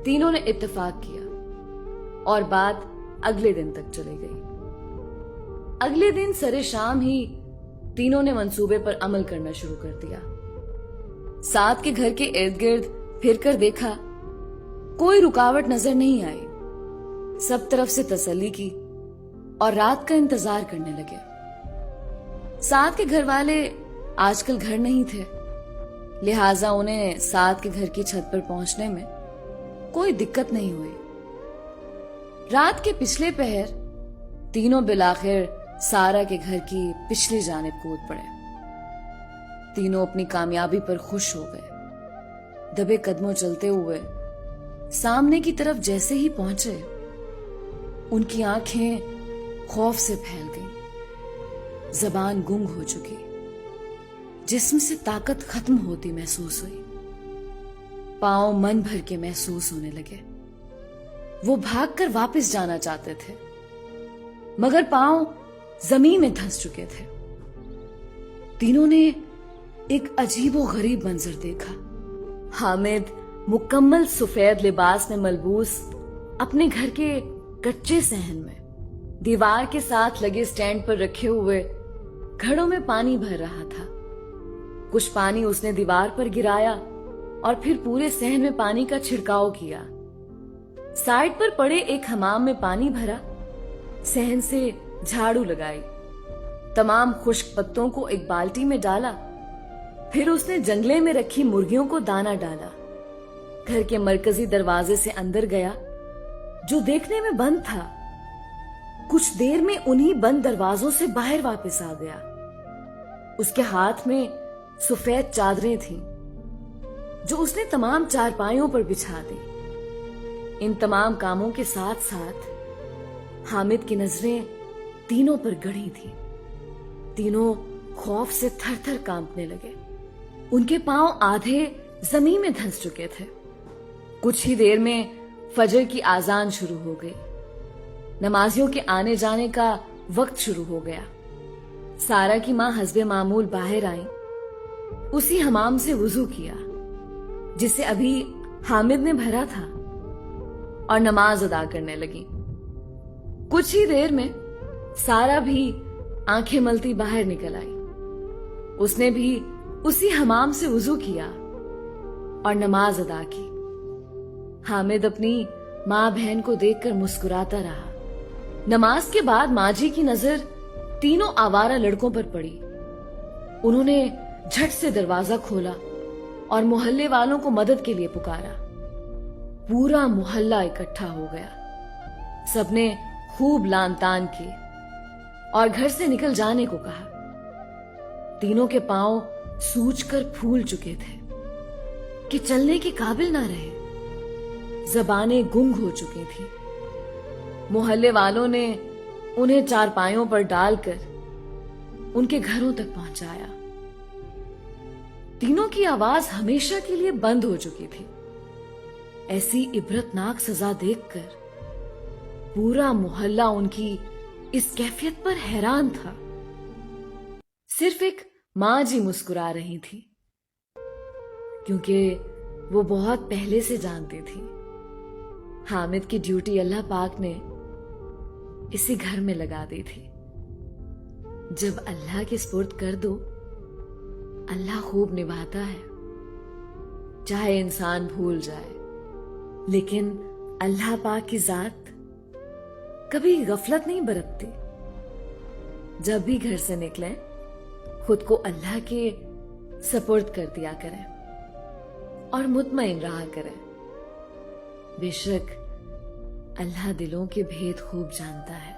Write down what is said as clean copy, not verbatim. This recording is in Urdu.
تینوں نے اتفاق کیا اور بات اگلے دن تک چلی گئی۔ اگلے دن سرے شام ہی تینوں نے منصوبے پر عمل کرنا شروع کر دیا۔ سعد کے گھر کے ارد گرد پھر کر دیکھا، کوئی رکاوٹ نظر نہیں آئی۔ سب طرف سے تسلی کی اور رات کا انتظار کرنے لگے۔ سعد کے گھر والے آج کل گھر نہیں تھے، لہٰذا انہیں سعد کے گھر کی چھت پر پہنچنے میں کوئی دقت نہیں ہوئی۔ رات کے پچھلے پہر تینوں بالآخر سارا کے گھر کی پچھلی جانب کود پڑے۔ تینوں اپنی کامیابی پر خوش ہو گئے۔ دبے قدموں چلتے ہوئے سامنے کی طرف جیسے ہی پہنچے، ان کی آنکھیں خوف سے پھیل گئیں، زبان گنگ ہو چکی، جسم سے طاقت ختم ہوتی محسوس ہوئی، پاؤں من بھر کے محسوس ہونے لگے۔ وہ بھاگ کر واپس جانا چاہتے تھے مگر پاؤں زمین میں دھنس چکے تھے۔ تینوں نے ایک عجیب و غریب منظر دیکھا۔ حامد مکمل سفید لباس میں ملبوس اپنے گھر کے کچے صحن میں دیوار کے ساتھ لگے سٹینڈ پر رکھے ہوئے گھڑوں میں پانی بھر رہا تھا۔ کچھ پانی اس نے دیوار پر گرایا اور پھر پورے صحن میں پانی کا چھڑکاؤ کیا۔ سائڈ پر پڑے ایک حمام میں پانی بھرا، صحن سے جھاڑو لگائی، تمام خشک پتوں کو ایک بالٹی میں ڈالا، پھر اس نے جنگلے میں رکھی مرغیوں کو دانہ ڈالا۔ گھر کے مرکزی دروازے سے اندر گیا جو دیکھنے میں بند تھا۔ کچھ دیر میں انہی بند دروازوں سے باہر واپس آ گیا۔ اس کے ہاتھ میں سفید چادریں تھیں جو اس نے تمام چارپائیوں پر بچھا دی۔ ان تمام کاموں کے ساتھ ساتھ حامد کی نظریں تینوں پر گڑی تھیں۔ تینوں خوف سے تھر تھر کانپنے لگے۔ ان کے پاؤں آدھے زمین میں دھنس چکے تھے۔ کچھ ہی دیر میں فجر کی آذان شروع ہو گئی۔ نمازیوں کے آنے جانے کا وقت شروع ہو گیا۔ سارا کی ماں حسب معمول باہر آئیں، اسی حمام سے وضو کیا جسے ابھی حامد نے بھرا تھا، اور نماز ادا کرنے لگی۔ کچھ ہی دیر میں سارا بھی آنکھیں ملتی باہر نکل آئی۔ اس نے بھی اسی حمام سے وضو کیا اور نماز ادا کی۔ حامد اپنی ماں بہن کو دیکھ کر مسکراتا رہا۔ نماز کے بعد ماں جی کی نظر تینوں آوارہ لڑکوں پر پڑی۔ انہوں نے جھٹ سے دروازہ کھولا اور محلے والوں کو مدد کے لیے پکارا۔ پورا محلہ اکٹھا ہو گیا۔ سب نے خوب لان تان کی اور گھر سے نکل جانے کو کہا۔ تینوں کے پاؤں سوج کر پھول چکے تھے کہ چلنے کے قابل نہ رہے، زبانیں گنگ ہو چکی تھیں۔ محلے والوں نے انہیں چارپائیوں پر ڈال کر ان کے گھروں تک پہنچایا۔ تینوں کی آواز ہمیشہ کے لیے بند ہو چکی تھی۔ ایسی عبرتناک سزا دیکھ کر پورا محلہ ان کی اس کیفیت پر حیران تھا۔ صرف ایک ماں جی مسکرا رہی تھی، کیونکہ وہ بہت پہلے سے جانتی تھی حامد کی ڈیوٹی اللہ پاک نے اسی گھر میں لگا دی تھی۔ جب اللہ کے سپرد کر دو، اللہ خوب نبھاتا ہے، چاہے انسان بھول جائے، لیکن اللہ پاک کی ذات کبھی غفلت نہیں برتتی۔ جب بھی گھر سے نکلیں خود کو اللہ کے سپرد کر دیا کریں اور مطمئن رہا کریں۔ بے شک اللہ دلوں کے بھید خوب جانتا ہے۔